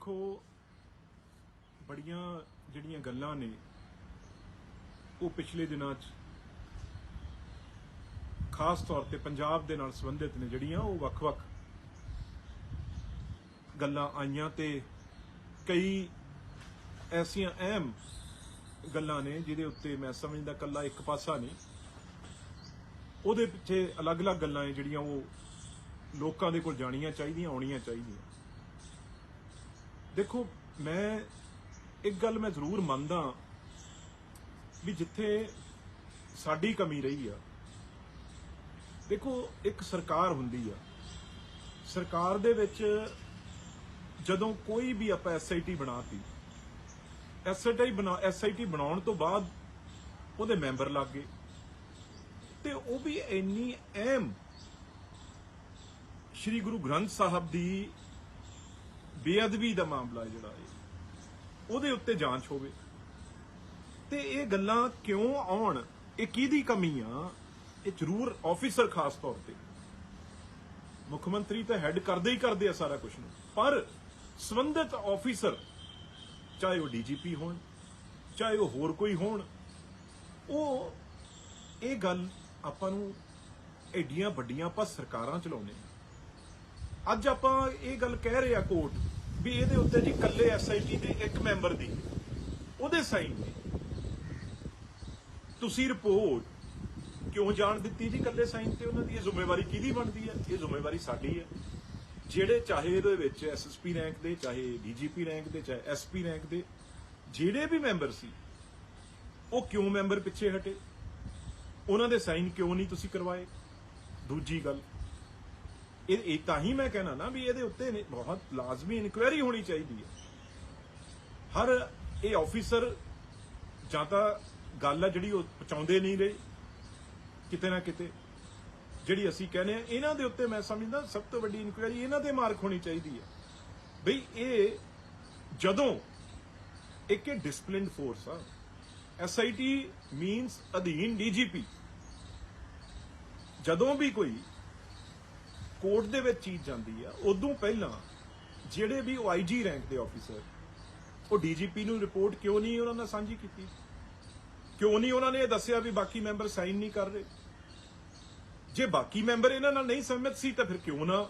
देखो बड़ियां जिहड़ियां गल्लां ने वो पिछले दिनां खास तौर पर पंजाब दे नाल संबंधित ने जिहड़ियां वो वख-वख गल्लां आईयां ते कई ऐसियां अहम गल्लां ने जिहदे उत्ते मैं समझदा कल्ला एक पासा नहीं ਉਹਦੇ ਪਿੱਛੇ अलग-अलग गल्लां ਜਿਹੜੀਆਂ ਉਹ ਲੋਕਾਂ ਦੇ ਕੋਲ ਜਾਣੀਆਂ ਚਾਹੀਦੀਆਂ ਆਉਣੀਆਂ ਚਾਹੀਦੀਆਂ। देखो मैं एक गल मैं जरूर ਮੰਨਦਾ भी जिथे साडी कमी रही है। देखो एक सरकार हुंदी आ, सरकार दे विच जदों कोई भी आपां SIT बनाती SIT बनाउण तो बाद ਉਹਦੇ मैंबर लग गए ते वो भी इन्नी अहम श्री गुरु ग्रंथ साहब दी बेअदबी दा मामला जिहड़ा है ਉਹਦੇ ਉੱਤੇ ਜਾਂਚ होवे ते ये गल्लां क्यों आउण, ये किहदी कमी आ, ये जरूर ऑफिसर खास तौर पे मुख मंत्री तो हैड करदे ही करदे आ सारा कुछ, पर संबंधित ऑफिसर चाहे वो DGP होण चाहे वो होर कोई होण, वो ये गल ਆਪਾਂ ਨੂੰ ਐਡੀਆਂ ਵੱਡੀਆਂ ਆਪਾਂ ਸਰਕਾਰਾਂ ਚਲਾਉਂਦੇ ਹਾਂ। ਅੱਜ ਆਪਾਂ ਇਹ ਗੱਲ ਕਹਿ ਰਹੇ ਆ ਕੋਰਟ ਵੀ ਇਹਦੇ ਉੱਤੇ ਜੀ ਕੱਲੇ SIT ਦੇ ਇੱਕ ਮੈਂਬਰ ਦੀ ਉਹਦੇ ਸਾਈਨ ਨੇ, ਤੁਸੀਂ ਰਿਪੋਰਟ ਕਿਉਂ ਜਾਣ ਦਿੱਤੀ ਜੀ ਕੱਲੇ ਸਾਈਨ ਤੇ ਉਹਨਾਂ ਦੀ? ਇਹ ਜ਼ਿੰਮੇਵਾਰੀ ਕਿਹਦੀ ਬਣਦੀ ਹੈ? ਇਹ ਜ਼ਿੰਮੇਵਾਰੀ ਸਾਡੀ ਹੈ। ਜਿਹੜੇ ਚਾਹੇ ਇਹਦੇ ਵਿੱਚ SSP ਰੈਂਕ ਦੇ, ਚਾਹੇ DGP ਰੈਂਕ ਦੇ, ਚਾਹੇ SP ਰੈਂਕ ਦੇ ਜਿਹੜੇ ਵੀ ਮੈਂਬਰ ਸੀ ਉਹ ਕਿਉਂ ਮੈਂਬਰ ਪਿੱਛੇ ਹਟੇ, ਉਹਨਾਂ ਦੇ ਸਾਈਨ ਕਿਉਂ ਨਹੀਂ ਤੁਸੀਂ ਕਰਵਾਏ? ਦੂਜੀ ਗੱਲ ਇਹ ਤਾਂ ਹੀ ਮੈਂ ਕਹਿਣਾ ਨਾ ਵੀ ਇਹਦੇ ਉੱਤੇ ਬਹੁਤ ਲਾਜ਼ਮੀ ਇਨਕੁਆਇਰੀ ਹੋਣੀ ਚਾਹੀਦੀ ਹੈ। ਹਰ ਇਹ ਆਫੀਸਰ ਜਾਂ ਤਾਂ ਗੱਲ ਆ ਜਿਹੜੀ ਉਹ ਪਹੁੰਚਾਉਂਦੇ ਨਹੀਂ ਰਹੇ ਕਿਤੇ ਨਾ ਕਿਤੇ, ਜਿਹੜੀ ਅਸੀਂ ਕਹਿੰਦੇ ਆ ਇਹਨਾਂ ਦੇ ਉੱਤੇ ਮੈਂ ਸਮਝਦਾ ਸਭ ਤੋਂ ਵੱਡੀ ਇਨਕੁਆਇਰੀ ਇਹਨਾਂ ਤੇ ਮਾਰਕ ਹੋਣੀ ਚਾਹੀਦੀ ਹੈ। ਬਈ ਇਹ ਜਦੋਂ ਇੱਕ ਡਿਸਪਲਿਨਡ ਫੋਰਸ ਆ, SIT मीनस अधीन DGP, जदों भी कोई कोर्ट दे विच चीज जाती है उदों पहला जिहड़े भी IG रैंक के ऑफिसर वो DGP नूं रिपोर्ट क्यों नहीं उन्होंने नाल सांझी कीती? क्यों नहीं उन्होंने दस्सिया भी बाकी मैंबर साइन नहीं कर रहे? जे बाकी मैंबर इन्हां नाल नहीं सहमत सी तो फिर क्यों ना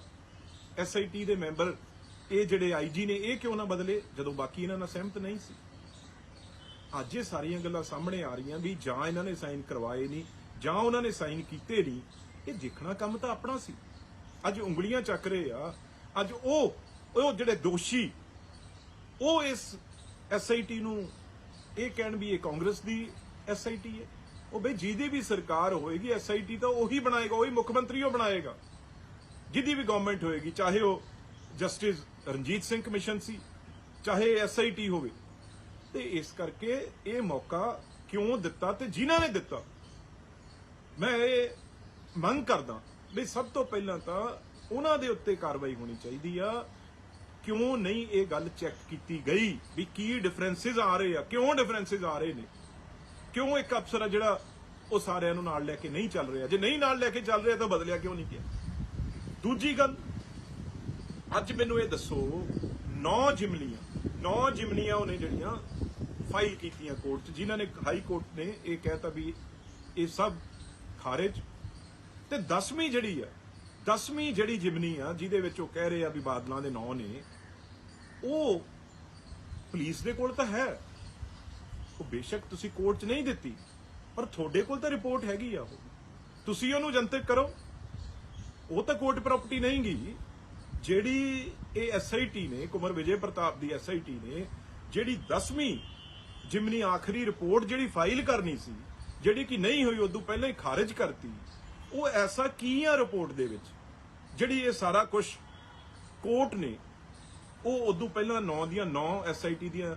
SIT दे मैंबर ये जिहड़े IG ने ये क्यों ना बदले जदों बाकी इन्हां नाल सहमत नहीं सी? ਅੱਜ ਇਹ ਸਾਰੀਆਂ ਗੱਲਾਂ ਸਾਹਮਣੇ ਆ ਰਹੀਆਂ ਵੀ ਜਾਂ ਇਹਨਾਂ ਨੇ ਸਾਈਨ ਕਰਵਾਏ ਨਹੀਂ ਜਾਂ ਉਹਨਾਂ ਨੇ ਸਾਈਨ ਕੀਤੇ ਨਹੀਂ। ਇਹ ਦੇਖਣਾ ਕੰਮ ਤਾਂ ਆਪਣਾ ਸੀ। ਅੱਜ ਉਂਗਲੀਆਂ ਚੱਕ ਰਹੇ ਆ, ਅੱਜ ਉਹ ਜਿਹੜੇ ਦੋਸ਼ੀ ਉਹ ਇਸ SIT ਨੂੰ ਇਹ ਕਹਿਣ ਵੀ ਇਹ ਕਾਂਗਰਸ ਦੀ SIT ਹੈ। ਉਹ ਬਈ ਜਿਹਦੀ ਵੀ ਸਰਕਾਰ ਹੋਏਗੀ SIT ਤਾਂ ਉਹੀ ਬਣਾਏਗਾ, ਉਹੀ ਮੁੱਖ ਮੰਤਰੀ ਉਹ ਬਣਾਏਗਾ ਜਿਹਦੀ ਵੀ ਗਵਰਨਮੈਂਟ ਹੋਏਗੀ, ਚਾਹੇ ਉਹ ਜਸਟਿਸ ਰਣਜੀਤ ਸਿੰਘ ਕਮਿਸ਼ਨ ਸੀ ਚਾਹੇ SIT ਹੋਵੇ। ਤੇ ਇਸ ਕਰਕੇ ਇਹ ਮੌਕਾ ਕਿਉਂ ਦਿੱਤਾ ਤੇ ਜਿਨ੍ਹਾਂ ਨੇ ਦਿੱਤਾ, ਮੈਂ ਇਹ ਮੰਗ ਕਰਦਾ ਵੀ ਸਭ ਤੋਂ ਪਹਿਲਾਂ ਤਾਂ ਉਹਨਾਂ ਦੇ ਉੱਤੇ ਕਾਰਵਾਈ ਹੋਣੀ ਚਾਹੀਦੀ ਆ। ਕਿਉਂ ਨਹੀਂ ਇਹ ਗੱਲ ਚੈੱਕ ਕੀਤੀ ਗਈ ਵੀ ਕੀ ਡਿਫਰੈਂਸਿਸ ਆ ਰਹੇ ਆ, ਕਿਉਂ ਡਿਫਰੈਂਸਿਸ ਆ ਰਹੇ ਨੇ, ਕਿਉਂ ਇੱਕ ਅਫਸਰ ਆ ਜਿਹੜਾ ਉਹ ਸਾਰਿਆਂ ਨੂੰ ਨਾਲ ਲੈ ਕੇ ਨਹੀਂ ਚੱਲ ਰਿਹਾ? ਜੇ ਨਹੀਂ ਨਾਲ ਲੈ ਕੇ ਚੱਲ ਰਿਹਾ ਤਾਂ ਬਦਲਿਆ ਕਿਉਂ ਨਹੀਂ ਗਿਆ? ਦੂਜੀ ਗੱਲ, ਅੱਜ ਮੈਨੂੰ ਇਹ ਦੱਸੋ 9 ਜਿਮਨੀਆਂ ਉਹਨੇ ਜਿਹੜੀਆਂ फाइल कीतियां कोर्ट च, जिन्होंने हाई कोर्ट ने यह कहता भी ये सब खारिज, ते 10वीं जिहड़ी जिमनी आ जिहदे विच ओह कह रहे आ भी बादलों के नौ ने, ओह पुलिस दे कोल तां है, ओह बेशक तुसीं कोर्ट च नहीं दित्ती पर तुहाडे कोल तां रिपोर्ट हैगी आ, ओह तुसीं ओहनूं जनतक करो। ओह तां कोर्ट प्रॉपर्टी नहीं गी। जिहड़ी ये SIT ने, कुंवर विजय प्रताप दी SIT ने जिहड़ी 10वीं जिमनी आखिरी रिपोर्ट जिहड़ी फाइल करनी सी, जिहड़ी कि नहीं हुई उदों पहले ही खारिज करती, वो ऐसा की आ रिपोर्ट दे विच जिहड़ी ये सारा कुछ कोर्ट ने वो उदों पहला 9 दियां 9 SIT दियां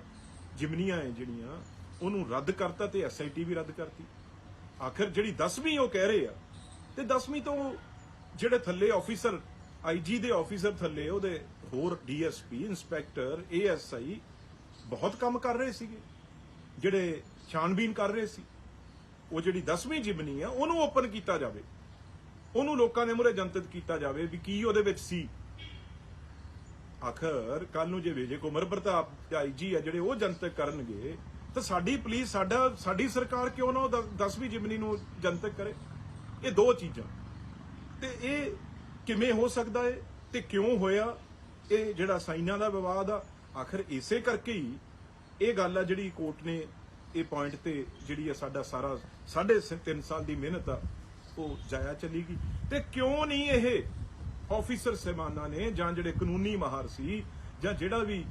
जिमनियां है जिहड़ियां उहनूं रद्द करता ते SIT भी रद्द करती। आखिर जिहड़ी 10वीं वो कह रहे आ ते 10वीं तो जिहड़े थल्ले ऑफिसर IG दे ऑफिसर थल्ले ओहदे होर DSP इंस्पैक्टर ASI बहुत काम कर रहे सीगे, ਜਿਹੜੇ ਛਾਣਬੀਨ ਕਰ ਰਹੇ ਸੀ। ਉਹ ਜਿਹੜੀ 10ਵੀਂ ਜਿਮਨੀ ਆ ਉਹਨੂੰ ਓਪਨ ਕੀਤਾ ਜਾਵੇ, ਉਹਨੂੰ ਲੋਕਾਂ ਦੇ ਮੂਹਰੇ ਜਨਤਕ ਕੀਤਾ ਜਾਵੇ ਵੀ ਕੀ ਉਹਦੇ ਵਿੱਚ ਸੀ। ਆਖਰ ਕੱਲ ਨੂੰ ਜੇ ਵਿਜੇ ਕੁਮਾਰ ਪ੍ਰਤਾਪ ਆਈਜੀ ਆ ਜਿਹੜੇ ਉਹ ਜਨਤਕ ਕਰਨਗੇ ਤਾਂ ਸਾਡੀ ਪੁਲਿਸ ਸਾਡੀ ਸਰਕਾਰ ਕਿਉਂ ਨਾ 10ਵੀਂ ਜਿਮਨੀ ਨੂੰ ਜਨਤਕ ਕਰੇ? ਇਹ ਦੋ ਚੀਜ਼ਾਂ ਤੇ ਇਹ ਕਿਵੇਂ ਹੋ ਸਕਦਾ ਹੈ ਤੇ ਕਿਉਂ ਹੋਇਆ? ਇਹ ਜਿਹੜਾ ਸਾਈਨਾਂ ਦਾ ਵਿਵਾਦ ਆ, ਆਖਰ ਇਸੇ ਕਰਕੇ ਹੀ ਇਹ ਗੱਲ ਆ ਜਿਹੜੀ ਕੋਰਟ ਨੇ ਇਹ ਪੁਆਇੰਟ ਤੇ ਜਿਹੜੀ ਆ ਸਾਡਾ ਸਾਰਾ 3.5 ਸਾਲ ਦੀ ਮਿਹਨਤ ਆ ਉਹ ਜਾਇਆ ਚਲੀ ਗਈ। ਤੇ ਕਿਉਂ ਨਹੀਂ ਇਹ ਆਫੀਸਰ ਸਹਿਬਾਨਾਂ ਨੇ ਜਾਂ ਜਿਹੜੇ ਕਾਨੂੰਨੀ ਮਾਹਰ ਸੀ ਜਾਂ ਜਿਹੜਾ ਵੀ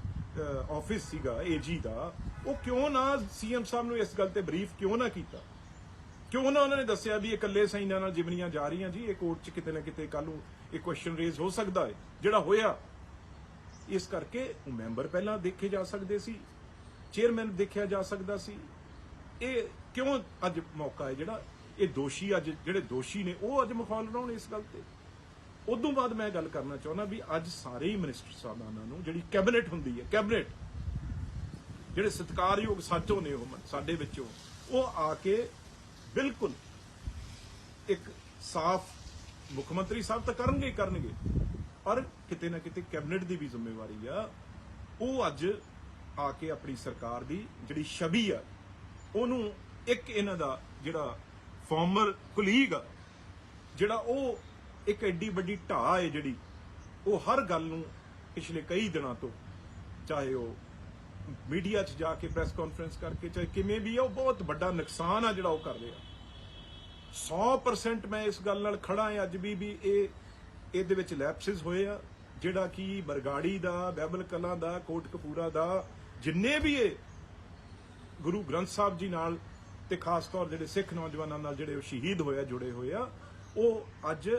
ਆਫਿਸ ਸੀਗਾ ਏਜੀ ਦਾ, ਉਹ ਕਿਉਂ ਨਾ ਸੀਐਮ ਸਾਹਿਬ ਨੂੰ ਇਸ ਗੱਲ ਤੇ ਬਰੀਫ ਕਿਉਂ ਨਾ ਕੀਤਾ? ਕਿਉਂ ਨਾ ਉਹਨਾਂ ਨੇ ਦੱਸਿਆ ਵੀ ਇਹ ਇਕੱਲੇ ਸਾਈਨਾਂ ਨਾਲ ਜਿਮਨੀਆਂ ਜਾ ਰਹੀਆਂ ਜੀ, ਇਹ ਕੋਰਟ 'ਚ ਕਿਤੇ ਨਾ ਕਿਤੇ ਕੱਲ ਨੂੰ ਇਹ ਕੁਐਸਚਨ ਰੇਜ਼ ਹੋ ਸਕਦਾ ਹੈ ਜਿਹੜਾ ਹੋਇਆ। ਇਸ ਕਰਕੇ ਮੈਂਬਰ ਪਹਿਲਾਂ ਦੇਖੇ ਜਾ ਸਕਦੇ ਸੀ, ਚੇਅਰਮੈਨ ਦੇਖਿਆ ਜਾ ਸਕਦਾ ਸੀ। ਇਹ ਕਿਉਂ ਅੱਜ ਮੌਕਾ ਹੈ ਜਿਹੜਾ ਇਹ ਦੋਸ਼ੀ ਅੱਜ ਜਿਹੜੇ ਦੋਸ਼ੀ ਨੇ ਉਹ ਅੱਜ ਮਖੌਲ ਬਣਾਉਣ ਇਸ ਗੱਲ ਤੇ? ਉਦੋਂ ਬਾਅਦ ਮੈਂ ਗੱਲ ਕਰਨਾ ਚਾਹੁੰਦਾ ਵੀ ਅੱਜ ਸਾਰੇ ਹੀ ਮਿਨਿਸਟਰ ਸਾਹਿਬਾਨਾਂ ਨੂੰ ਜਿਹੜੀ ਕੈਬਨਿਟ ਹੁੰਦੀ ਹੈ, ਕੈਬਨਿਟ ਜਿਹੜੇ ਸਤਿਕਾਰਯੋਗ ਸਾਚੋ ਨੇ ਉਹ ਸਾਡੇ ਵਿੱਚੋਂ, ਉਹ ਆ ਕੇ ਬਿਲਕੁਲ ਇੱਕ ਸਾਫ਼ ਮੁੱਖ ਮੰਤਰੀ ਸਾਹਿਬ ਤਾਂ ਕਰਨਗੇ ਹੀ ਕਰਨਗੇ, ਪਰ ਕਿਤੇ ਨਾ ਕਿਤੇ ਕੈਬਨਿਟ ਦੀ ਵੀ ਜ਼ਿੰਮੇਵਾਰੀ ਆ। ਉਹ ਅੱਜ ਆ ਕੇ ਆਪਣੀ ਸਰਕਾਰ ਦੀ ਜਿਹੜੀ ਛਵੀ ਆ ਉਹਨੂੰ ਇੱਕ ਇਹਨਾਂ ਦਾ ਜਿਹੜਾ ਫਾਰਮਰ ਕੁਲੀਗ ਆ ਜਿਹੜਾ ਉਹ ਇੱਕ ਐਡੀ ਵੱਡੀ ਢਾਹ ਹੈ ਜਿਹੜੀ ਉਹ ਹਰ ਗੱਲ ਨੂੰ ਪਿਛਲੇ ਕਈ ਦਿਨਾਂ ਤੋਂ, ਚਾਹੇ ਉਹ ਮੀਡੀਆ 'ਚ ਜਾ ਕੇ ਪ੍ਰੈਸ ਕਾਨਫਰੰਸ ਕਰਕੇ ਚਾਹੇ ਕਿਵੇਂ ਵੀ ਆ, ਉਹ ਬਹੁਤ ਵੱਡਾ ਨੁਕਸਾਨ ਆ ਜਿਹੜਾ ਉਹ ਕਰ ਰਿਹਾ। 100% ਮੈਂ ਇਸ ਗੱਲ ਨਾਲ ਖੜਾ ਹਾਂ ਅੱਜ ਵੀ ਇਹਦੇ ਵਿੱਚ ਲੈਪਸਿਸ ਹੋਏ ਆ, ਜਿਹੜਾ ਕਿ ਬਰਗਾੜੀ ਦਾ, ਬਹਿਬਲ ਕਲਾਂ ਦਾ, ਕੋਟਕਪੂਰਾ ਦਾ, ਜਿੰਨੇ ਵੀ ਇਹ ਗੁਰੂ ਗ੍ਰੰਥ ਸਾਹਿਬ ਜੀ ਨਾਲ ਤੇ ਖਾਸ ਤੌਰ ਜਿਹੜੇ ਸਿੱਖ ਨੌਜਵਾਨਾਂ ਨਾਲ ਜਿਹੜੇ ਸ਼ਹੀਦ ਹੋਏ ਆ, ਜੁੜੇ ਹੋਏ ਆ, ਉਹ ਅੱਜ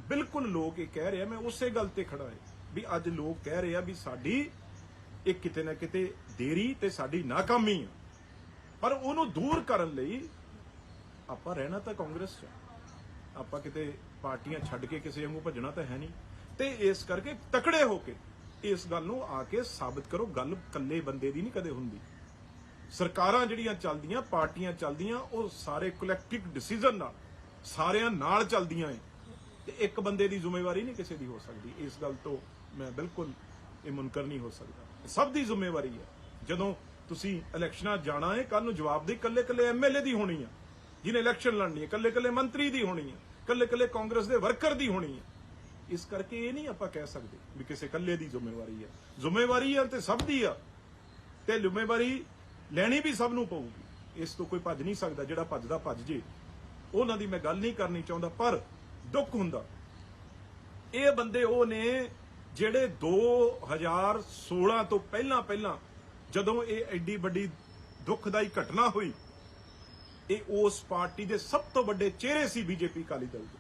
ਬਿਲਕੁਲ ਲੋਕ ਇਹ ਕਹਿ ਰਹੇ ਆ, ਮੈਂ ਉਸੇ ਗੱਲ ਤੇ ਖੜਾ ਹਾਂ ਵੀ ਅੱਜ ਲੋਕ ਕਹਿ ਰਹੇ ਆ ਵੀ ਸਾਡੀ ਇਹ ਕਿਤੇ ਨਾ ਕਿਤੇ ਦੇਰੀ ਤੇ ਸਾਡੀ ਨਾਕਾਮੀ ਆ, ਪਰ ਉਹਨੂੰ ਦੂਰ ਕਰਨ ਲਈ ਆਪਾਂ ਰਹਿਣਾ ਤਾਂ ਕਾਂਗਰਸ 'ਚ, ਆਪਾਂ ਕਿਤੇ ਪਾਰਟੀਆਂ ਛੱਡ ਕੇ ਕਿਸੇ ਵਾਂਗੂ ਭੱਜਣਾ ਤਾਂ ਹੈ ਨਹੀਂ। ਤੇ ਇਸ ਕਰਕੇ ਤਕੜੇ ਹੋ ਕੇ ਇਸ ਗੱਲ ਨੂੰ ਆ ਕੇ ਸਾਬਤ ਕਰੋ। ਗੱਲ ਇਕੱਲੇ ਬੰਦੇ ਦੀ ਨਹੀਂ ਕਦੇ ਹੁੰਦੀ। ਸਰਕਾਰਾਂ ਜਿਹੜੀਆਂ ਚੱਲਦੀਆਂ, ਪਾਰਟੀਆਂ ਚੱਲਦੀਆਂ, ਉਹ ਸਾਰੇ ਕਲੈਕਟਿਵ ਡਿਸੀਜਨ ਨਾਲ ਸਾਰਿਆਂ ਨਾਲ ਚੱਲਦੀਆਂ ਏ ਤੇ ਇੱਕ ਬੰਦੇ ਦੀ ਜ਼ਿੰਮੇਵਾਰੀ ਨਹੀਂ ਕਿਸੇ ਦੀ ਹੋ ਸਕਦੀ। ਇਸ ਗੱਲ ਤੋਂ ਮੈਂ ਬਿਲਕੁਲ ਇਹ ਮੁਨਕਰ ਨਹੀਂ ਹੋ ਸਕਦਾ। ਸਭ ਦੀ ਜ਼ਿੰਮੇਵਾਰੀ ਹੈ। ਜਦੋਂ ਤੁਸੀਂ ਇਲੈਕਸ਼ਨਾਂ ਜਾਣਾ ਹੈ, ਕੱਲ ਨੂੰ ਜਵਾਬਦੇਹੀ ਇਕੱਲੇ ਐਮਐਲਏ ਦੀ ਹੋਣੀ ਆ ਜਿਹਨੇ ਇਲੈਕਸ਼ਨ ਲੜਨੀ ਹੈ, ਇਕੱਲੇ ਮੰਤਰੀ ਦੀ ਹੋਣੀ ਹੈ, ਇਕੱਲੇ ਕਾਂਗਰਸ ਦੇ ਵਰਕਰ ਦੀ ਹੋਣੀ ਹੈ। ਇਸ ਕਰਕੇ ਇਹ ਨਹੀਂ ਆਪਾਂ ਕਹਿ ਸਕਦੇ ਵੀ ਕਿਸੇ ਇਕੱਲੇ ਦੀ ਜ਼ਿੰਮੇਵਾਰੀ ਹੈ। ਜ਼ਿੰਮੇਵਾਰੀ ਹੈ ਤੇ ਸਭ ਦੀ ਆ ਤੇ ਜ਼ਿੰਮੇਵਾਰੀ ਲੈਣੀ ਵੀ ਸਭ ਨੂੰ ਪਊਗੀ। ਇਸ ਤੋਂ ਕੋਈ ਭੱਜ ਨਹੀਂ ਸਕਦਾ। ਜਿਹੜਾ ਭੱਜਦਾ ਭੱਜ ਜੇ, ਉਹਨਾਂ ਦੀ ਮੈਂ ਗੱਲ ਨਹੀਂ ਕਰਨੀ ਚਾਹੁੰਦਾ, ਪਰ ਦੁੱਖ ਹੁੰਦਾ ਇਹ ਬੰਦੇ ਉਹ ਨੇ ਜਿਹੜੇ 2016 ਤੋਂ ਪਹਿਲਾਂ ਜਦੋਂ ਇਹ ਐਡੀ ਵੱਡੀ ਦੁੱਖਦਾਈ ਘਟਨਾ ਹੋਈ, ਇਹ ਉਸ ਪਾਰਟੀ ਦੇ ਸਭ ਤੋਂ ਵੱਡੇ ਚਿਹਰੇ ਸੀ ਬੀਜੇਪੀ ਅਕਾਲੀ ਦਲ ਦੇ।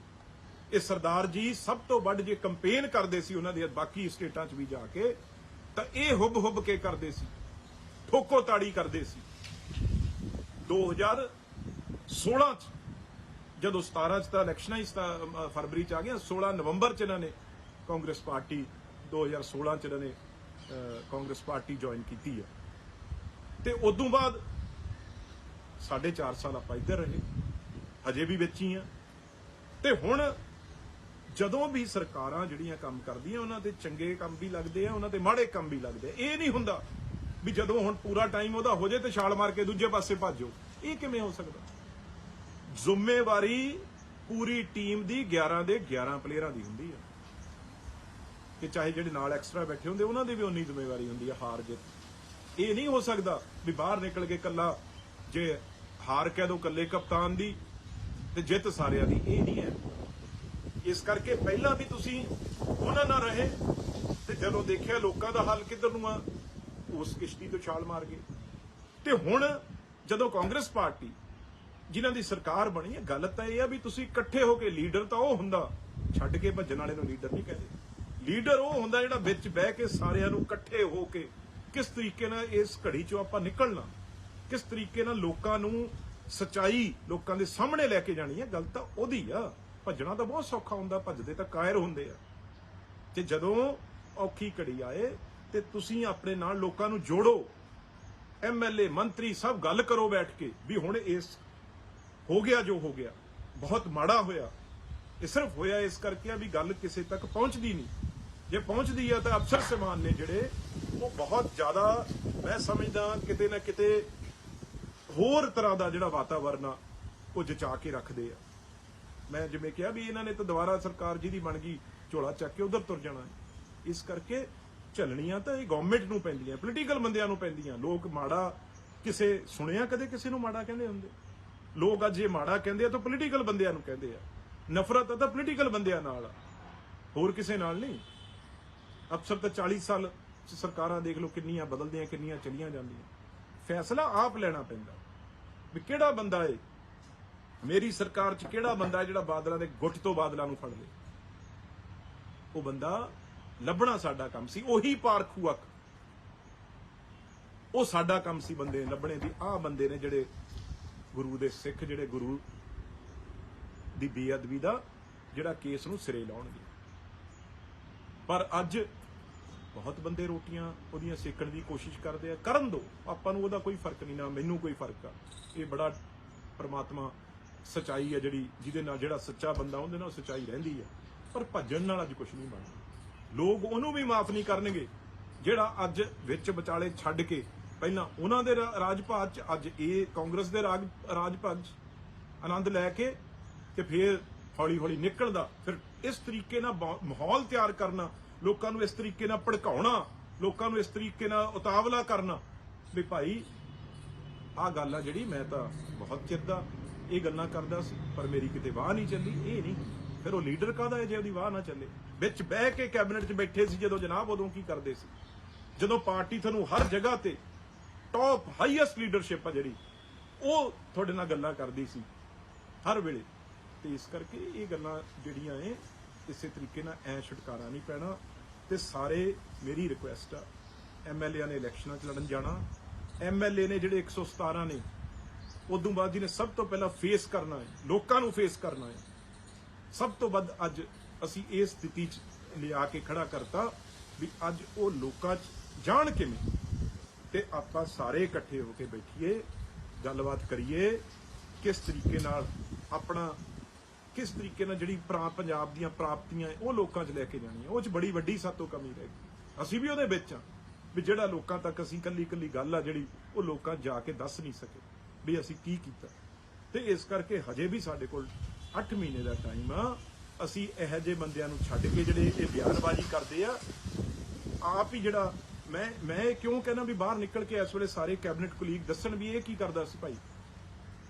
ਇਹ ਸਰਦਾਰ ਜੀ ਸਭ ਤੋਂ ਵੱਧ ਜੇ ਕੰਪੇਨ ਕਰਦੇ ਸੀ ਉਹਨਾਂ ਦੇ ਬਾਕੀ ਸਟੇਟਾਂ 'ਚ ਵੀ ਜਾ ਕੇ, ਤਾਂ ਇਹ ਹੁੱਬ ਕੇ ਕਰਦੇ ਸੀ, ਠੋਕੋ ਤਾੜੀ ਕਰਦੇ ਸੀ। 2016 'ਚ ਜਦੋਂ 17 'ਚ ਤਾਂ ਇਲੈਕਸ਼ਨਾਂ ਹੀ ਫਰਵਰੀ 'ਚ ਆ ਗਈਆਂ, 16 ਨਵੰਬਰ 'ਚ ਇਹਨਾਂ ਨੇ ਕਾਂਗਰਸ ਪਾਰਟੀ 2016 'ਚ ਇਹਨਾਂ ਨੇ ਕਾਂਗਰਸ ਪਾਰਟੀ ਜੁਆਇਨ ਕੀਤੀ ਹੈ ਤੇ ਉਦੋਂ ਬਾਅਦ 4.5 ਸਾਲ ਆਪਾਂ ਇੱਧਰ ਰਹੇ, ਹਜੇ ਵੀ ਵਿੱਚ ਹੀ ਆ। ਤੇ ਹੁਣ ਜਦੋਂ ਵੀ ਸਰਕਾਰਾਂ ਜਿਹੜੀਆਂ ਕੰਮ ਕਰਦੀਆਂ, ਉਹਨਾਂ ਦੇ ਚੰਗੇ ਕੰਮ ਵੀ ਲੱਗਦੇ ਆ, ਉਹਨਾਂ ਦੇ ਮਾੜੇ ਕੰਮ ਵੀ ਲੱਗਦੇ ਆ। ਇਹ ਨਹੀਂ ਹੁੰਦਾ ਵੀ ਜਦੋਂ ਹੁਣ ਪੂਰਾ ਟਾਈਮ ਉਹਦਾ ਹੋ ਜਾਏ ਤੇ ਛਾਲ ਮਾਰ ਕੇ ਦੂਜੇ ਪਾਸੇ ਭੱਜੋ। ਇਹ ਕਿਵੇਂ ਹੋ ਸਕਦਾ? ਜ਼ਿੰਮੇਵਾਰੀ ਪੂਰੀ ਟੀਮ ਦੀ 11 ਦੇ 11 ਪਲੇਅਰਾਂ ਦੀ ਹੁੰਦੀ ਆ ਕਿ ਚਾਹੇ ਜਿਹੜੇ ਨਾਲ ਐਕਸਟਰਾ ਬੈਠੇ ਹੁੰਦੇ ਉਹਨਾਂ ਦੀ ਵੀ ਉਨੀ ਜ਼ਿੰਮੇਵਾਰੀ ਹੁੰਦੀ ਆ ਹਾਰ ਜਿੱਤ। ਇਹ ਨਹੀਂ ਹੋ ਸਕਦਾ ਵੀ ਬਾਹਰ ਨਿਕਲ ਕੇ ਕੱਲਾ ਜੇ ਹਾਰ ਕਹਿ ਦੋ ਕੱਲੇ ਕਪਤਾਨ ਦੀ ਤੇ ਜਿੱਤ ਸਾਰਿਆਂ ਦੀ। ਇਹ ਨਹੀਂ ਹੈ। ਇਸ ਕਰਕੇ ਪਹਿਲਾਂ ਵੀ ਤੁਸੀਂ ਉਹਨਾਂ ਨਾਲ ਰਹੇ ਤੇ ਜਦੋਂ ਦੇਖਿਆ ਲੋਕਾਂ ਦਾ ਹਾਲ ਕਿੱਧਰ ਨੂੰ ਆ, ਉਸ ਕਿਸ਼ਤੀ ਤੋਂ ਛਾਲ ਮਾਰ ਗਏ। ਤੇ ਹੁਣ ਜਦੋਂ ਕਾਂਗਰਸ ਪਾਰਟੀ ਜਿਨ੍ਹਾਂ ਦੀ ਸਰਕਾਰ ਬਣੀ ਹੈ, ਗੱਲ ਤਾਂ ਇਹ ਆ ਵੀ ਤੁਸੀਂ ਇਕੱਠੇ ਹੋ ਕੇ, ਲੀਡਰ ਤਾਂ ਉਹ ਹੁੰਦਾ, ਛੱਡ ਕੇ ਭੱਜਣ ਵਾਲੇ ਨੂੰ ਲੀਡਰ ਨਹੀਂ ਕਹਿੰਦੇ। ਲੀਡਰ ਉਹ ਹੁੰਦਾ ਜਿਹੜਾ ਵਿੱਚ ਬਹਿ ਕੇ ਸਾਰਿਆਂ ਨੂੰ ਇਕੱਠੇ ਹੋ ਕੇ ਕਿਸ ਤਰੀਕੇ ਨਾਲ ਇਸ ਘੜੀ ਚੋਂ ਆਪਾਂ ਨਿਕਲਣਾ, ਕਿਸ ਤਰੀਕੇ ਨਾਲ ਲੋਕਾਂ ਨੂੰ ਸੱਚਾਈ ਲੋਕਾਂ ਦੇ ਸਾਹਮਣੇ ਲੈ ਕੇ ਜਾਣੀ ਹੈ। ਗੱਲ ਤਾਂ ਉਹਦੀ ਆ। ਭੱਜਣਾ ਤਾਂ ਬਹੁਤ ਸੌਖਾ ਹੁੰਦਾ, ਭੱਜਦੇ ਤਾਂ ਕਾਇਰ ਹੁੰਦੇ ਆ। ਤੇ ਜਦੋਂ ਔਖੀ ਘੜੀ ਆਏ ਤੇ ਤੁਸੀਂ ਆਪਣੇ ਨਾਲ ਲੋਕਾਂ ਨੂੰ ਜੋੜੋ, ਐਮਐਲਏ ਮੰਤਰੀ ਸਭ ਗੱਲ ਕਰੋ ਬੈਠ ਕੇ ਵੀ ਹੁਣ ਇਸ ਹੋ ਗਿਆ ਜੋ ਹੋ ਗਿਆ, ਬਹੁਤ ਮਾੜਾ ਹੋਇਆ। ਇਹ ਸਿਰਫ ਹੋਇਆ ਇਸ ਕਰਕੇ ਆ ਵੀ ਗੱਲ ਕਿਸੇ ਤੱਕ ਪਹੁੰਚਦੀ ਨਹੀਂ। ਜੇ ਪਹੁੰਚਦੀ ਆ ਤਾਂ ਅਫਸਰ ਸਮਾਨ ਨੇ ਜਿਹੜੇ ਉਹ ਬਹੁਤ ਜ਼ਿਆਦਾ ਮੈਂ ਸਮਝਦਾ ਕਿਤੇ ਨਾ ਕਿਤੇ ਹੋਰ ਤਰ੍ਹਾਂ ਦਾ ਜਿਹੜਾ ਵਾਤਾਵਰਨ ਆ ਉਹ ਜਚਾ ਕੇ ਰੱਖਦੇ ਆ। ਮੈਂ ਜਿਵੇਂ ਕਿਹਾ ਵੀ ਇਹਨਾਂ ਨੇ ਤਾਂ ਦੁਬਾਰਾ ਸਰਕਾਰ ਜਿਹਦੀ ਬਣ ਗਈ ਝੋਲਾ ਚੱਕ ਕੇ ਉਧਰ ਤੁਰ ਜਾਣਾ। ਇਸ ਕਰਕੇ ਝੱਲਣੀਆਂ ਤਾਂ ਇਹ ਗਵਰਨਮੈਂਟ ਨੂੰ ਪੈਂਦੀਆਂ, ਪੋਲੀਟੀਕਲ ਬੰਦਿਆਂ ਨੂੰ ਪੈਂਦੀਆਂ। ਲੋਕ ਮਾੜਾ ਕਿਸੇ ਸੁਣਿਆ ਕਦੇ ਕਿਸੇ ਨੂੰ ਮਾੜਾ ਕਹਿੰਦੇ ਹੁੰਦੇ? ਲੋਕ ਅੱਜ ਇਹ ਮਾੜਾ ਕਹਿੰਦੇ ਆ ਤਾਂ ਪੋਲੀਟੀਕਲ ਬੰਦਿਆਂ ਨੂੰ ਕਹਿੰਦੇ ਆ। ਨਫ਼ਰਤ ਤਾਂ ਪੋਲੀਟੀਕਲ ਬੰਦਿਆਂ ਨਾਲ ਆ, ਹੋਰ ਕਿਸੇ ਨਾਲ ਨਹੀਂ। ਅਫਸਰ ਤਾਂ 40 ਸਾਲ ਸਰਕਾਰਾਂ ਦੇਖ ਲਓ ਕਿੰਨੀਆਂ ਬਦਲਦੀਆਂ, ਕਿੰਨੀਆਂ ਚਲੀਆਂ ਜਾਂਦੀਆਂ। ਫੈਸਲਾ ਆਪ ਲੈਣਾ ਪੈਂਦਾ ਵੀ ਕਿਹੜਾ ਬੰਦਾ ਏ ਮੇਰੀ ਸਰਕਾਰ 'ਚ, ਕਿਹੜਾ ਬੰਦਾ ਜਿਹੜਾ ਬਾਦਲਾਂ ਦੇ ਗੁੱਟ ਤੋਂ ਬਾਦਲਾਂ ਨੂੰ ਫੜ ਲੇ। ਉਹ ਬੰਦਾ ਲੱਭਣਾ ਸਾਡਾ ਕੰਮ ਸੀ। ਉਹੀ ਪਾਰਖੂ ਅੱਖ, ਉਹ ਸਾਡਾ ਕੰਮ ਸੀ ਬੰਦੇ ਲੱਭਣੇ ਦੀ। ਆਹ ਬੰਦੇ ਨੇ ਜਿਹੜੇ ਗੁਰੂ ਦੇ ਸਿੱਖ, ਜਿਹੜੇ ਗੁਰੂ ਦੀ ਬੇਅਦਬੀ ਦਾ ਜਿਹੜਾ ਕੇਸ ਨੂੰ ਸਿਰੇ ਲਾਉਣਗੇ। ਪਰ ਅੱਜ ਬਹੁਤ ਬੰਦੇ ਰੋਟੀਆਂ ਉਹਦੀਆਂ ਸੇਕਣ ਦੀ ਕੋਸ਼ਿਸ਼ ਕਰਦੇ ਆ। ਕਰਨ ਦੋ, ਆਪਾਂ ਨੂੰ ਉਹਦਾ ਕੋਈ ਫਰਕ ਨਹੀਂ, ਨਾ ਮੈਨੂੰ ਕੋਈ ਫਰਕ ਆ। ਇਹ ਬੜਾ ਪ੍ਰਮਾਤਮਾ ਸਚਾਈ ਆ ਜਿਹੜੀ, ਜਿਹਦੇ ਨਾਲ ਜਿਹੜਾ ਸੱਚਾ ਬੰਦਾ ਉਹਦੇ ਨਾਲ ਸਚਾਈ ਰਹਿੰਦੀ ਆ। ਪਰ ਭੱਜਣ ਨਾਲ ਅੱਜ ਕੁਝ ਨਹੀਂ ਬਣਦਾ। ਲੋਕ ਉਹਨੂੰ ਵੀ ਮਾਫ ਨਹੀਂ ਕਰਨਗੇ ਜਿਹੜਾ ਅੱਜ ਵਿੱਚ ਵਿਚਾਲੇ ਛੱਡ ਕੇ ਪਹਿਲਾਂ ਉਹਨਾਂ ਦੇ ਰਾਜ ਭਾਗ 'ਚ, ਅੱਜ ਇਹ ਕਾਂਗਰਸ ਦੇ ਰਾਜ ਭਾਗ 'ਚ ਆਨੰਦ ਲੈ ਕੇ ਤੇ ਫਿਰ ਹੌਲੀ ਹੌਲੀ ਨਿਕਲਦਾ। ਫਿਰ ਇਸ ਤਰੀਕੇ ਨਾਲ ਮਾਹੌਲ ਤਿਆਰ ਕਰਨਾ, ਲੋਕਾਂ ਨੂੰ ਇਸ ਤਰੀਕੇ ਨਾਲ ਭੜਕਾਉਣਾ, ਲੋਕਾਂ ਨੂੰ ਇਸ ਤਰੀਕੇ ਨਾਲ ਉਤਾਵਲਾ ਕਰਨਾ ਵੀ ਭਾਈ ਆਹ ਗੱਲ ਆ ਜਿਹੜੀ ਮੈਂ ਤਾਂ ਬਹੁਤ ਚਿਰ ਦਾ ਇਹ ਗੱਲਾਂ ਕਰਦਾ ਸੀ ਪਰ ਮੇਰੀ ਕਿਤੇ ਵਾਹ ਨਹੀਂ ਚੱਲੀ। ਇਹ ਨਹੀਂ, ਫਿਰ ਉਹ ਲੀਡਰ ਕਾਹਦਾ ਜੇ ਉਹਦੀ ਵਾਹ ਨਾ ਚੱਲੇ। ਵਿੱਚ ਬਹਿ ਕੇ ਕੈਬਨਿਟ 'ਚ ਬੈਠੇ ਸੀ ਜਦੋਂ ਜਨਾਬ, ਉਦੋਂ ਕੀ ਕਰਦੇ ਸੀ? ਜਦੋਂ ਪਾਰਟੀ ਤੁਹਾਨੂੰ ਹਰ ਜਗ੍ਹਾ ਤੇ ਟੌਪ ਹਾਈਐਸਟ ਲੀਡਰਸ਼ਿਪ ਆ ਜਿਹੜੀ, ਉਹ ਤੁਹਾਡੇ ਨਾਲ ਗੱਲਾਂ ਕਰਦੀ ਸੀ ਹਰ ਵੇਲੇ। ਤੇ ਇਸ ਕਰਕੇ ਇਹ ਗੱਲਾਂ ਜਿਹੜੀਆਂ ਏ ਇਸੇ ਤਰੀਕੇ ਨਾਲ ਐ ਛੁਟਕਾਰਾ ਨਹੀਂ ਪੈਣਾ। ਤੇ ਸਾਰੇ ਮੇਰੀ ਰਿਕੁਐਸਟ ਆ, ਐਮਐਲਏ ਨੇ ਇਲੈਕਸ਼ਨਾਂ 'ਚ ਲੜਨ ਜਾਣਾ। ਐਮਐਲਏ ਨੇ ਜਿਹੜੇ 117 ਨੇ, ਉਦੋਂ ਬਾਅਦ ਜਿਹਨੇ ਸਭ ਤੋਂ ਪਹਿਲਾਂ ਫੇਸ ਕਰਨਾ ਹੈ, ਲੋਕਾਂ ਨੂੰ ਫੇਸ ਕਰਨਾ ਹੈ। ਸਭ ਤੋਂ ਵੱਧ ਅੱਜ ਅਸੀਂ ਇਸ ਸਥਿਤੀ 'ਚ ਲਿਆ ਕੇ ਖੜਾ ਕਰਤਾ ਵੀ ਅੱਜ ਉਹ ਲੋਕਾਂ 'ਚ ਜਾਣ ਕਿਵੇਂ, ਤੇ ਆਪਾਂ ਸਾਰੇ ਇਕੱਠੇ ਹੋ ਕੇ ਬੈਠੀਏ, ਗੱਲਬਾਤ ਕਰੀਏ ਕਿਸ ਤਰੀਕੇ ਨਾਲ ਆਪਣਾ, ਕਿਸ ਤਰੀਕੇ ਨਾਲ ਜਿਹੜੀ ਪੰਜਾਬ ਦੀਆਂ ਪ੍ਰਾਪਤੀਆਂ ਉਹ ਲੋਕਾਂ 'ਚ ਲੈ ਕੇ ਜਾਣੀਆਂ। ਉਹ 'ਚ ਬੜੀ ਵੱਡੀ ਸਾਤੋਂ ਕਮੀ ਰਹਿ ਗਈ। ਅਸੀਂ ਵੀ ਉਹਦੇ ਵਿੱਚ ਆ ਵੀ ਜਿਹੜਾ ਲੋਕਾਂ ਤੱਕ ਅਸੀਂ ਕੱਲੀ ਗੱਲ ਆ ਜਿਹੜੀ ਉਹ ਲੋਕਾਂ ਜਾ ਕੇ ਦੱਸ ਨਹੀਂ ਸਕੇ ਵੀ ਅਸੀਂ ਕੀ ਕੀਤਾ। ਤੇ ਇਸ ਕਰਕੇ ਹਜੇ ਵੀ ਸਾਡੇ ਕੋਲ 8 ਮਹੀਨੇ ਦਾ ਟਾਈਮ ਆ। ਅਸੀਂ ਇਹੋ ਜਿਹੇ ਬੰਦਿਆਂ ਨੂੰ ਛੱਡ ਕੇ ਜਿਹੜੇ ਇਹ ਬਿਆਨਬਾਜ਼ੀ ਕਰਦੇ ਆ, ਆਪ ਹੀ ਜਿਹੜਾ ਮੈਂ ਇਹ ਕਿਉਂ ਕਹਿੰਦਾ ਵੀ ਬਾਹਰ ਨਿਕਲ ਕੇ ਇਸ ਵੇਲੇ ਸਾਰੇ ਕੈਬਨਿਟ ਕੁਲੀਗ ਦੱਸਣ ਵੀ ਇਹ ਕੀ ਕਰਦਾ ਸੀ ਭਾਈ।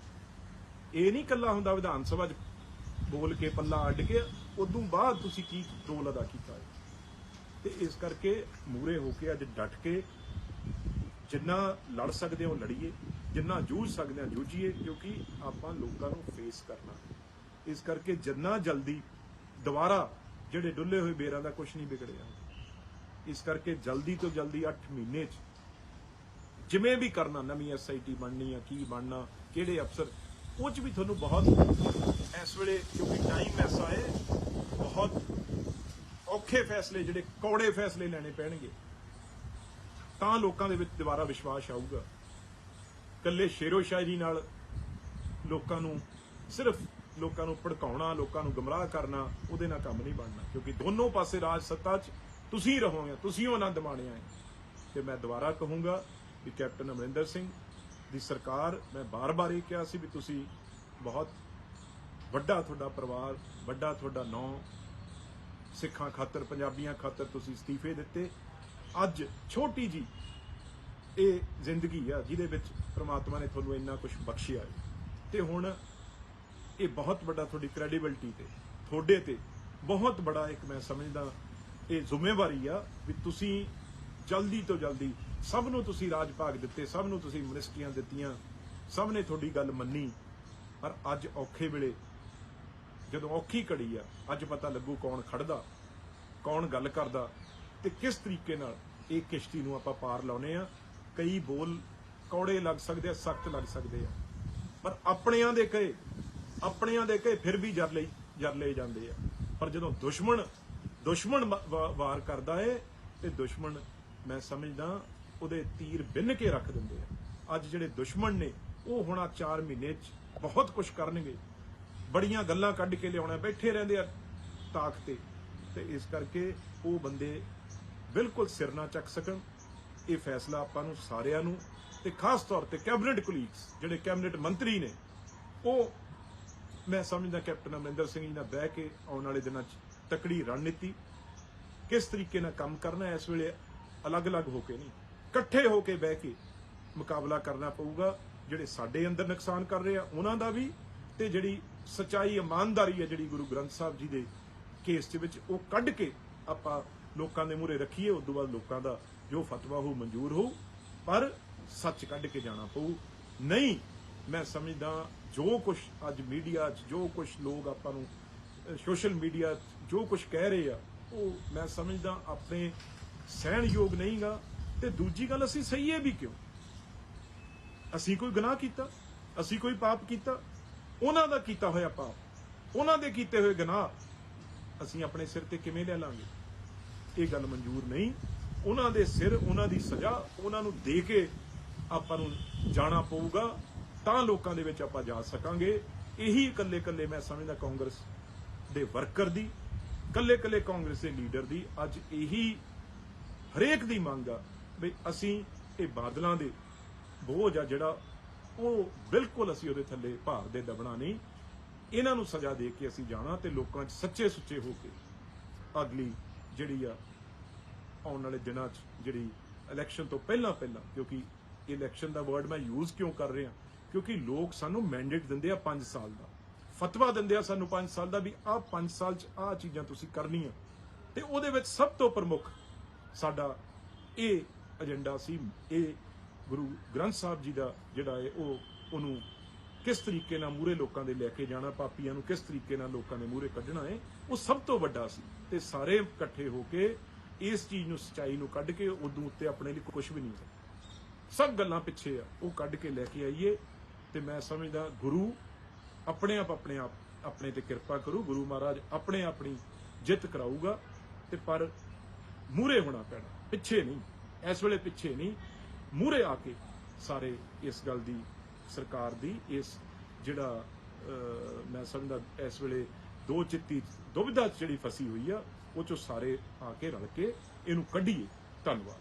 ਇਹ ਨਹੀਂ ਕੱਲਾ ਹੁੰਦਾ ਵਿਧਾਨ ਸਭਾ 'ਚ ਬੋਲ ਕੇ ਪੱਲਾ ਅੱਡ ਕੇ, ਉਦੋਂ ਬਾਅਦ ਤੁਸੀਂ ਕੀ ਰੋਲ ਅਦਾ ਕੀਤਾ ਹੈ। ਤੇ ਇਸ ਕਰਕੇ ਮੂਰੇ ਹੋ ਕੇ ਅੱਜ ਡਟ ਕੇ ਜਿੰਨਾ ਲੜ ਸਕਦੇ ਹੋ ਲੜੀਏ, ਜਿੰਨਾ ਜੂਝ ਸਕਦੇ ਹਾਂ ਜੂਝੀਏ, ਕਿਉਂਕਿ ਆਪਾਂ ਲੋਕਾਂ ਨੂੰ ਫੇਸ ਕਰਨਾ। ਇਸ ਕਰਕੇ ਜਿੰਨਾ ਜਲਦੀ ਦੁਬਾਰਾ ਜਿਹੜੇ ਡੁੱਲੇ ਹੋਏ ਬੇਰਾਂ ਦਾ ਕੁਝ ਨਹੀਂ ਵਿਗੜਿਆ। ਇਸ ਕਰਕੇ ਜਲਦੀ ਤੋਂ ਜਲਦੀ 8 ਮਹੀਨੇ 'ਚ ਜਿਵੇਂ ਵੀ ਕਰਨਾ, ਨਵੀਂ SIT ਬਣਨੀ ਆ, ਕੀ ਬਣਨਾ, ਕਿਹੜੇ ਅਫਸਰ, ਉਹ 'ਚ ਵੀ ਤੁਹਾਨੂੰ ਬਹੁਤ ਇਸ ਵੇਲੇ ਕਿਉਂਕਿ ਟਾਈਮ ਐਸਾ ਹੈ, ਬਹੁਤ ਔਖੇ ਫੈਸਲੇ, ਜਿਹੜੇ ਕੌੜੇ ਫੈਸਲੇ ਲੈਣੇ ਪੈਣਗੇ ਤਾਂ ਲੋਕਾਂ ਦੇ ਵਿੱਚ ਦੁਬਾਰਾ ਵਿਸ਼ਵਾਸ ਆਊਗਾ। ਕੱਲੇ ਸ਼ੇਰੋ ਸ਼ਾਇਰੀ ਨਾਲ ਲੋਕਾਂ ਨੂੰ, ਸਿਰਫ ਲੋਕਾਂ ਨੂੰ ਭੜਕਾਉਣਾ, ਲੋਕਾਂ ਨੂੰ ਗੁੰਮਰਾਹ ਕਰਨਾ, ਉਹਦੇ ਨਾਲ ਕੰਮ ਨਹੀਂ ਬਣਨਾ। ਕਿਉਂਕਿ ਦੋਨੋਂ ਪਾਸੇ ਰਾਜ ਸੱਤਾ 'ਚ ਤੁਸੀਂ ਰਹੋਗੇ, ਤੁਸੀਂ ਉਹ ਆਨੰਦ ਮਾਣਿਆ ਹੈ। ਤੇ ਮੈਂ ਦੁਬਾਰਾ ਕਹੂੰਗਾ ਵੀ ਕੈਪਟਨ ਅਮਰਿੰਦਰ ਸਿੰਘ ਦੀ ਸਰਕਾਰ, ਮੈਂ ਬਾਰ-ਬਾਰ ਇਹ ਕਿਹਾ ਸੀ ਵੀ ਤੁਸੀਂ ਬਹੁਤ ਵੱਡਾ ਤੁਹਾਡਾ ਪਰਿਵਾਰ, ਵੱਡਾ ਤੁਹਾਡਾ ਨਾਂ, ਸਿੱਖਾਂ ਖਾਤਰ, ਪੰਜਾਬੀਆਂ ਖਾਤਰ ਤੁਸੀਂ ਅਸਤੀਫੇ ਦਿੱਤੇ। ਅੱਜ ਛੋਟੀ ਜੀ ਇਹ ਜ਼ਿੰਦਗੀ ਆ ਜਿਹਦੇ ਵਿੱਚ ਪ੍ਰਮਾਤਮਾ ਨੇ ਤੁਹਾਨੂੰ ਇੰਨਾ ਕੁਝ ਬਖਸ਼ਿਆ ਹੈ। ਤੇ ਹੁਣ ਇਹ ਬਹੁਤ ਵੱਡਾ ਤੁਹਾਡੀ ਕ੍ਰੈਡੀਬਿਲਿਟੀ ਤੇ, ਤੁਹਾਡੇ ਤੇ ਬਹੁਤ ਬੜਾ ਇੱਕ ਮੈਂ ਸਮਝਦਾ ਇਹ ਜ਼ਿੰਮੇਵਾਰੀ ਆ ਵੀ ਤੁਸੀਂ ਜਲਦੀ ਤੋਂ ਜਲਦੀ, ਸਭ ਨੂੰ ਤੁਸੀਂ ਰਾਜ ਭਾਗ ਦਿੱਤੇ, ਸਭ ਨੂੰ ਤੁਸੀਂ ਮਿਨਿਸਟਰੀਆਂ ਦਿੱਤੀਆਂ, ਸਭ ਨੇ ਤੁਹਾਡੀ ਗੱਲ ਮੰਨੀ। ਪਰ ਅੱਜ ਔਖੇ ਵੇਲੇ, ਜਦੋਂ ਔਖੀ ਘੜੀ ਆ, ਅੱਜ ਪਤਾ ਲੱਗੂ ਕੌਣ ਖੜਦਾ, ਕੌਣ ਗੱਲ ਕਰਦਾ ਤੇ ਕਿਸ ਤਰੀਕੇ ਨਾਲ ਇਹ ਕਿਸ਼ਤੀ ਨੂੰ ਆਪਾਂ ਪਾਰ ਲਾਉਨੇ ਆ। ਕਈ ਬੋਲ ਕੌੜੇ ਲੱਗ ਸਕਦੇ ਆ, ਸਖਤ ਲੱਗ ਸਕਦੇ ਆ, ਪਰ ਆਪਣਿਆਂ ਦੇ ਕਹੇ ਫਿਰ ਵੀ ਜਰ ਲਏ ਜਾਂਦੇ ਆ। ਪਰ ਜਦੋਂ ਦੁਸ਼ਮਣ ਵਾਰ ਕਰਦਾ ਏ ਤੇ ਦੁਸ਼ਮਣ, ਮੈਂ ਸਮਝਦਾ ਉਹਦੇ ਤੀਰ ਬਿੰਨ ਕੇ ਰੱਖ ਦਿੰਦੇ ਆ। ਅੱਜ ਜਿਹੜੇ ਦੁਸ਼ਮਣ ਨੇ ਉਹ ਹੁਣ 4 ਮਹੀਨੇ 'ਚ ਬਹੁਤ ਕੁਝ ਕਰਨਗੇ, ਬੜੀਆਂ ਗੱਲਾਂ ਕੱਢ ਕੇ ਲਿਆਉਣਾ, ਬੈਠੇ ਰਹਿੰਦੇ ਆ ਤਾਕ ਤੇ, ਤੇ ਇਸ ਕਰਕੇ ਉਹ ਬੰਦੇ ਬਿਲਕੁਲ ਸਿਰ ਨਾ ਚੱਕ ਸਕਣ। ਇਹ ਫੈਸਲਾ ਆਪਾਂ ਨੂੰ ਸਾਰਿਆਂ ਨੂੰ ਤੇ ਖਾਸ ਤੌਰ ਤੇ ਕੈਬਨਿਟ ਕੁਲੀਗਸ ਜਿਹੜੇ ਕੈਬਨਿਟ ਮੰਤਰੀ ਨੇ, ਉਹ ਮੈਂ ਸਮਝਦਾ ਕੈਪਟਨ ਅਮਰਿੰਦਰ ਸਿੰਘ ਜੀ ਨਾਲ ਬਹਿ ਕੇ ਆਉਣ ਵਾਲੇ ਦਿਨਾਂ 'ਚ ਤਕੜੀ ਰਣਨੀਤੀ ਕਿਸ ਤਰੀਕੇ ਨਾਲ ਕੰਮ ਕਰਨਾ ਹੈ, ਇਸ ਵੇਲੇ ਅਲੱਗ-ਅਲੱਗ ਹੋ ਕੇ ਨਹੀਂ, ਇਕੱਠੇ ਹੋ ਕੇ ਬਹਿ ਕੇ ਮੁਕਾਬਲਾ ਕਰਨਾ ਪਊਗਾ। ਜਿਹੜੇ ਸਾਡੇ ਅੰਦਰ ਨੁਕਸਾਨ ਕਰ ਰਹੇ ਆ ਉਹਨਾਂ ਦਾ ਵੀ, ਤੇ ਜਿਹੜੀ ਸੱਚਾਈ ਇਮਾਨਦਾਰੀ ਹੈ ਜਿਹੜੀ ਗੁਰੂ ਗ੍ਰੰਥ ਸਾਹਿਬ ਜੀ ਦੇ ਕੇਸ ਦੇ ਵਿੱਚ, ਉਹ ਕੱਢ ਕੇ ਆਪਾਂ ਲੋਕਾਂ ਦੇ ਮੂਹਰੇ ਰੱਖੀਏ। ਉਸ ਤੋਂ ਬਾਅਦ ਲੋਕਾਂ ਦਾ ਜੋ ਫਤਵਾ ਹੋ ਮਨਜ਼ੂਰ ਹੋ, ਪਰ ਸੱਚ ਕੱਢ ਕੇ ਜਾਣਾ ਪਊ। ਨਹੀਂ ਮੈਂ ਸਮਝਦਾ ਜੋ ਕੁਝ ਅੱਜ ਮੀਡੀਆ 'ਚ, ਜੋ ਕੁਝ ਲੋਕ ਆਪਾਂ ਨੂੰ ਸੋਸ਼ਲ ਮੀਡੀਆ 'ਚ ਜੋ ਕੁਝ ਕਹਿ ਰਹੇ ਆ, ਉਹ ਮੈਂ ਸਮਝਦਾ ਆਪਣੇ ਸਹਿਣਯੋਗ ਨਹੀਂਗਾ। ਤੇ ਦੂਜੀ ਗੱਲ, ਅਸੀਂ ਸਹੀਏ ਵੀ ਕਿਉਂ? ਅਸੀਂ ਕੋਈ ਗੁਨਾਹ ਕੀਤਾ? ਅਸੀਂ ਕੋਈ ਪਾਪ ਕੀਤਾ? ਉਹਨਾਂ ਦਾ ਕੀਤਾ ਹੋਇਆ ਪਾਪ, ਉਹਨਾਂ ਦੇ ਕੀਤੇ ਹੋਏ ਗੁਨਾਹ ਅਸੀਂ ਆਪਣੇ ਸਿਰ ਤੇ ਕਿਵੇਂ ਲੈ ਲਾਂਗੇ? ਇਹ ਗੱਲ ਮਨਜ਼ੂਰ ਨਹੀਂ। ਉਹਨਾਂ ਦੇ ਸਿਰ, ਉਹਨਾਂ ਦੀ ਸਜ਼ਾ ਉਹਨਾਂ ਨੂੰ ਦੇ ਕੇ ਆਪਾਂ ਨੂੰ ਜਾਣਾ ਪਊਗਾ, ਤਾਂ ਲੋਕਾਂ ਦੇ ਵਿੱਚ ਆਪਾਂ ਜਾ ਸਕਾਂਗੇ। ਇਹੀ ਇਕੱਲੇ ਮੈਂ ਸਮਝਦਾ ਕਾਂਗਰਸ ਦੇ ਵਰਕਰ ਦੀ, ਇਕੱਲੇ ਕਾਂਗਰਸ ਦੇ ਲੀਡਰ ਦੀ ਅੱਜ ਇਹੀ ਹਰੇਕ ਦੀ ਮੰਗ ਆ ਵੀ ਅਸੀਂ ਇਹ ਬਾਦਲਾਂ ਦੇ ਬੋਝ ਆ ਜਿਹੜਾ, ਉਹ ਬਿਲਕੁਲ ਅਸੀਂ ਉਹਦੇ ਥੱਲੇ ਭਾਰ ਦੇ ਦਬਣਾ ਨਹੀਂ। ਇਹਨਾਂ ਨੂੰ ਸਜ਼ਾ ਦੇ ਕੇ ਅਸੀਂ ਜਾਣਾ ਤੇ ਲੋਕਾਂ 'ਚ ਸੱਚੇ ਸੁੱਚੇ ਹੋ ਕੇ ਅਗਲੀ ਜਿਹੜੀ ਆ ਆਉਣ ਵਾਲੇ ਦਿਨਾਂ 'ਚ ਜਿਹੜੀ ਇਲੈਕਸ਼ਨ ਤੋਂ ਪਹਿਲਾਂ, ਕਿਉਂਕਿ ਇਲੈਕਸ਼ਨ ਦਾ ਵਰਡ ਮੈਂ ਯੂਜ਼ ਕਿਉਂ ਕਰ ਰਿਹਾ, ਕਿਉਂਕਿ ਲੋਕ ਸਾਨੂੰ ਮੈਂਡੇਟ ਦਿੰਦੇ ਆ 5 ਸਾਲ ਦਾ, ਫਤਵਾ ਦਿੰਦੇ ਆ ਸਾਨੂੰ 5 ਸਾਲ ਦਾ ਵੀ ਆਹ 5 ਸਾਲ 'ਚ ਆਹ ਚੀਜ਼ਾਂ ਤੁਸੀਂ ਕਰਨੀਆਂ। ਤੇ ਉਹਦੇ ਵਿੱਚ ਸਭ ਤੋਂ ਪ੍ਰਮੁੱਖ ਸਾਡਾ ਇਹ ਏਜੰਡਾ ਸੀ, ਇਹ ਗੁਰੂ ਗ੍ਰੰਥ ਸਾਹਿਬ ਜੀ ਦਾ ਜਿਹੜਾ ਹੈ ਉਹਨੂੰ ਕਿਸ ਤਰੀਕੇ ਨਾਲ ਮੂਹਰੇ ਲੋਕਾਂ ਦੇ ਲੈ ਕੇ ਜਾਣਾ, ਪਾਪੀਆਂ ਨੂੰ ਕਿਸ ਤਰੀਕੇ ਨਾਲ ਲੋਕਾਂ ਦੇ ਮੂਹਰੇ ਕੱਢਣਾ ਹੈ, ਉਹ ਸਭ ਤੋਂ ਵੱਡਾ ਸੀ। ਤੇ ਸਾਰੇ ਇਕੱਠੇ ਹੋ ਕੇ ਇਸ ਚੀਜ਼ ਨੂੰ, ਸੱਚਾਈ ਨੂੰ ਕੱਢ ਕੇ, ਉਦੋਂ ਉੱਤੇ ਆਪਣੇ ਲਈ ਕੁਝ ਵੀ ਨਹੀਂ ਹੈ, ਸਭ ਗੱਲਾਂ ਪਿੱਛੇ ਆ, ਉਹ ਕੱਢ ਕੇ ਲੈ ਕੇ ਆਈਏ। ਤੇ ਮੈਂ ਸਮਝਦਾ ਗੁਰੂ ਆਪਣੇ ਆਪਣੇ ਤੇ ਕਿਰਪਾ ਕਰੂ, ਗੁਰੂ ਮਹਾਰਾਜ ਆਪਣੇ ਆਪਣੀ ਜਿੱਤ ਕਰਾਊਗਾ। ਤੇ ਪਰ ਮੂਹਰੇ ਹੋਣਾ ਪੈਣਾ, ਪਿੱਛੇ ਨਹੀਂ। ਇਸ ਵੇਲੇ ਪਿੱਛੇ ਨਹੀਂ, ਮੂਹਰੇ ਆ ਕੇ ਸਾਰੇ ਇਸ ਗੱਲ ਦੀ, ਸਰਕਾਰ ਦੀ ਇਸ ਜਿਹੜਾ ਮੈਂ ਸਮਝਦਾ ਇਸ ਵੇਲੇ ਦੋ ਚਿੱਤੀ ਦੁਬਿਧਾ ਜਿਹੜੀ ਫਸੀ ਹੋਈ ਆ, ਉਹ ਚੋਂ ਸਾਰੇ ਆ ਕੇ ਰਲ ਕੇ ਇਹਨੂੰ ਕੱਢੀਏ। ਧੰਨਵਾਦ।